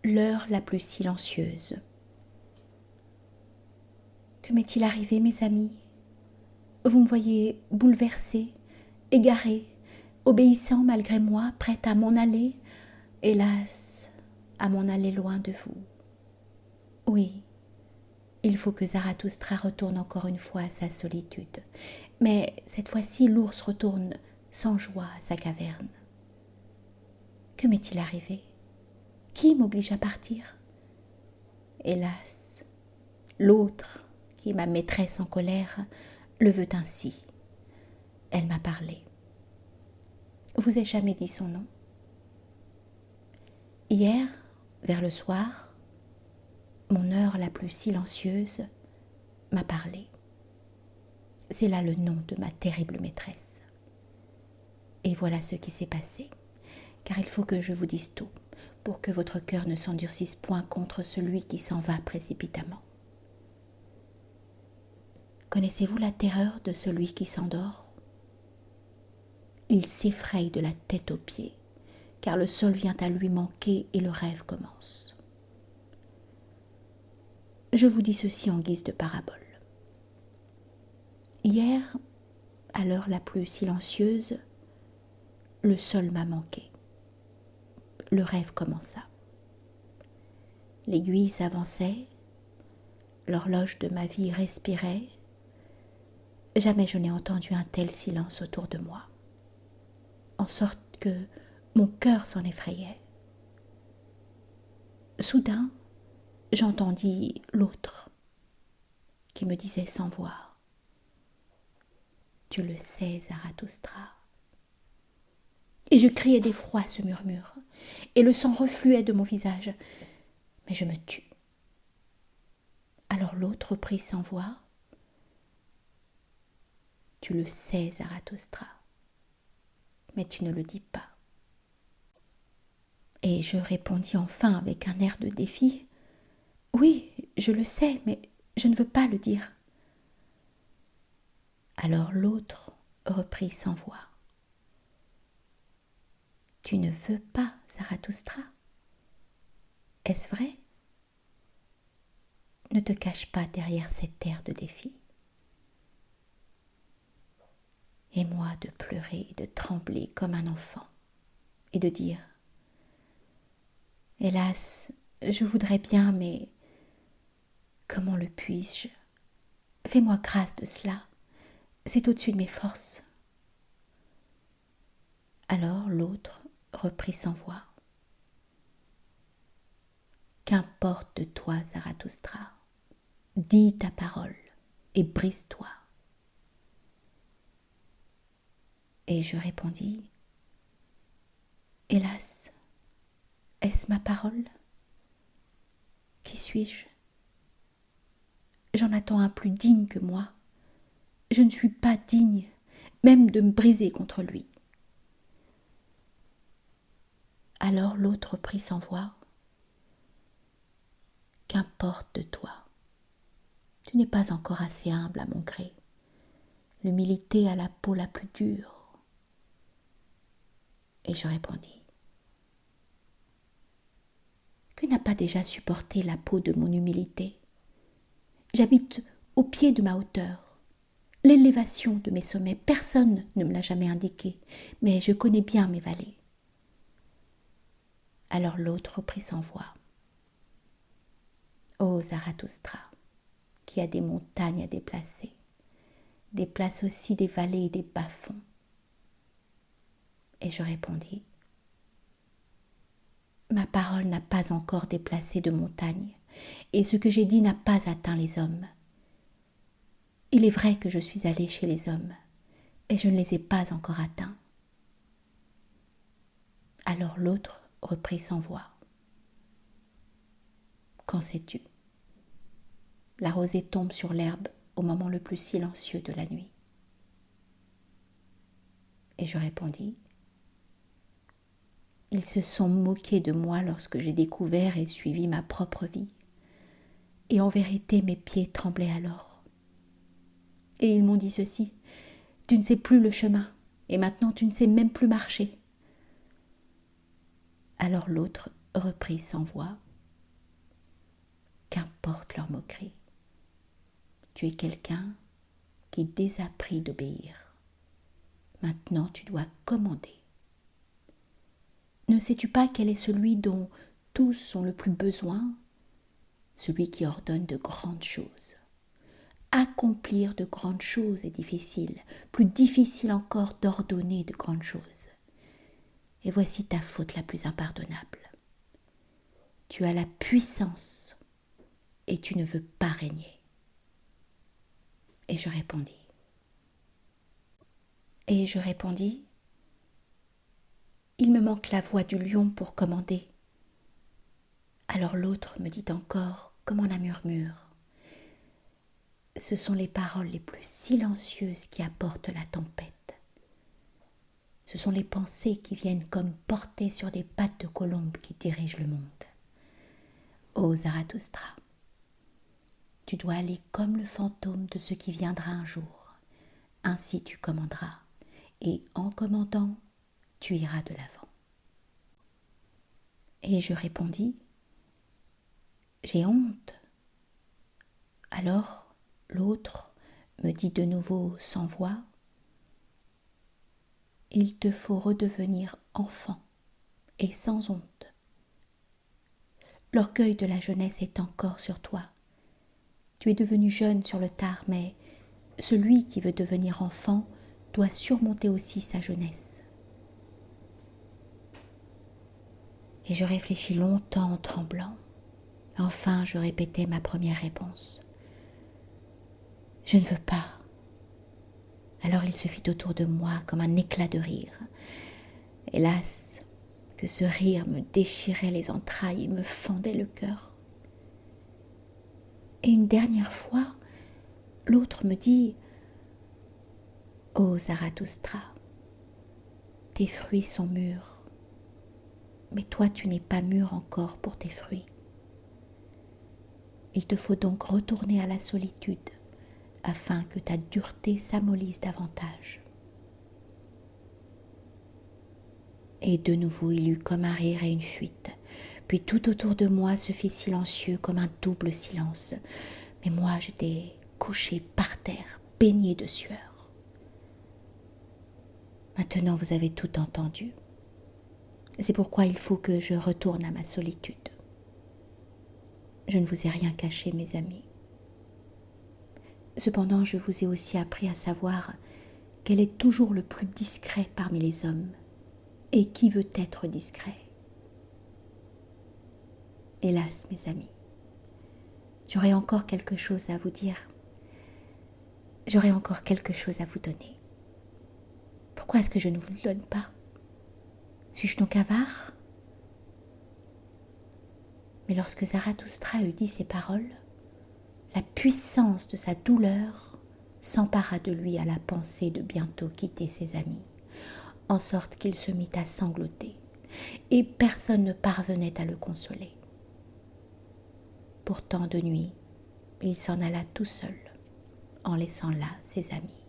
l'heure la plus silencieuse. Que m'est-il arrivé, mes amis? Vous me voyez bouleversée, égarée, obéissant malgré moi, prête à m'en aller, hélas, à m'en aller loin de vous. Oui, il faut que Zarathustra retourne encore une fois à sa solitude, mais cette fois-ci l'ours retourne sans joie à sa caverne. Que m'est-il arrivé? Qui m'oblige à partir? Hélas, l'autre, qui est ma maîtresse en colère, le veut ainsi. Elle m'a parlé. Vous ai-je jamais dit son nom? Hier, vers le soir, mon heure la plus silencieuse m'a parlé. C'est là le nom de ma terrible maîtresse. Et voilà ce qui s'est passé, car il faut que je vous dise tout, pour que votre cœur ne s'endurcisse point contre celui qui s'en va précipitamment. Connaissez-vous la terreur de celui qui s'endort? Il s'effraie de la tête aux pieds, car le sol vient à lui manquer et le rêve commence. Je vous dis ceci en guise de parabole. Hier, à l'heure la plus silencieuse, le sol m'a manqué. Le rêve commença. L'aiguille s'avançait, l'horloge de ma vie respirait. Jamais je n'ai entendu un tel silence autour de moi, en sorte que mon cœur s'en effrayait. Soudain, j'entendis l'autre qui me disait sans voix: « Tu le sais, Zarathustra. » Et je criais d'effroi ce murmure, et le sang refluait de mon visage. Mais je me tus. Alors l'autre reprit sans voix: « Tu le sais, Zarathustra, mais tu ne le dis pas. » Et je répondis enfin avec un air de défi: « Oui, je le sais, mais je ne veux pas le dire. » Alors l'autre reprit sans voix: « Tu ne veux pas, Zarathustra? Est-ce vrai? Ne te cache pas derrière cet air de défi. » Et moi de pleurer, de trembler comme un enfant, et de dire: « Hélas, je voudrais bien, mais comment le puis-je? Fais-moi grâce de cela, c'est au-dessus de mes forces. » Alors l'autre reprit sans voix: « Qu'importe de toi, Zarathustra, dis ta parole et brise-toi. » Et je répondis: « Hélas, est-ce ma parole? Qui suis-je? J'en attends un plus digne que moi. Je ne suis pas digne, même de me briser contre lui. » Alors l'autre reprit sans voix: « Qu'importe de toi? Tu n'es pas encore assez humble à mon gré. L'humilité a la peau la plus dure. » Et je répondis: « Que n'a pas déjà supporté la peau de mon humilité? J'habite au pied de ma hauteur. L'élévation de mes sommets, personne ne me l'a jamais indiqué, mais je connais bien mes vallées. » Alors l'autre reprit sans voix: « Ô Zarathustra, qui a des montagnes à déplacer, déplace aussi des vallées et des bas-fonds. » Et je répondis: « Ma parole n'a pas encore déplacé de montagne, et ce que j'ai dit n'a pas atteint les hommes. Il est vrai que je suis allée chez les hommes, mais je ne les ai pas encore atteints. » Alors l'autre reprit sans voix: « Qu'en sais-tu? La rosée tombe sur l'herbe au moment le plus silencieux de la nuit. » Et je répondis: « Ils se sont moqués de moi lorsque j'ai découvert et suivi ma propre vie, et en vérité mes pieds tremblaient alors. Et ils m'ont dit ceci: tu ne sais plus le chemin, et maintenant tu ne sais même plus marcher. » Alors l'autre reprit sans voix: supportent leurs moqueries. Tu es quelqu'un qui désapprit d'obéir. Maintenant, tu dois commander. Ne sais-tu pas quel est celui dont tous ont le plus besoin? Celui qui ordonne de grandes choses. Accomplir de grandes choses est difficile, plus difficile encore d'ordonner de grandes choses. Et voici ta faute la plus impardonnable. Tu as la puissance et tu ne veux pas régner. Et je répondis, il me manque la voix du lion pour commander. Alors l'autre me dit encore, comme en un murmure, ce sont les paroles les plus silencieuses qui apportent la tempête. Ce sont les pensées qui viennent comme portées sur des pattes de colombe qui dirigent le monde. Ô Zarathustra, tu dois aller comme le fantôme de ce qui viendra un jour. Ainsi tu commanderas, et en commandant, tu iras de l'avant. Et je répondis, j'ai honte. Alors l'autre me dit de nouveau sans voix, il te faut redevenir enfant et sans honte. L'orgueil de la jeunesse est encore sur toi. Tu es devenu jeune sur le tard, mais celui qui veut devenir enfant doit surmonter aussi sa jeunesse. Et je réfléchis longtemps en tremblant. Enfin, je répétai ma première réponse. Je ne veux pas. Alors il se fit autour de moi comme un éclat de rire. Hélas, que ce rire me déchirait les entrailles et me fendait le cœur. Et une dernière fois, l'autre me dit, ô Zarathustra, tes fruits sont mûrs, mais toi tu n'es pas mûr encore pour tes fruits. Il te faut donc retourner à la solitude, afin que ta dureté s'amollisse davantage. Et de nouveau il eut comme un rire et une fuite, puis tout autour de moi se fit silencieux comme un double silence, mais moi j'étais couché par terre, baigné de sueur. Maintenant vous avez tout entendu. C'est pourquoi il faut que je retourne à ma solitude. Je ne vous ai rien caché, mes amis. Cependant, je vous ai aussi appris à savoir quel est toujours le plus discret parmi les hommes et qui veut être discret. Hélas, mes amis, j'aurais encore quelque chose à vous dire. J'aurais encore quelque chose à vous donner. Pourquoi est-ce que je ne vous le donne pas? Suis-je donc avare? Mais lorsque Zarathustra eut dit ces paroles, la puissance de sa douleur s'empara de lui à la pensée de bientôt quitter ses amis, en sorte qu'il se mit à sangloter, et personne ne parvenait à le consoler. Pourtant de nuit, il s'en alla tout seul, en laissant là ses amis.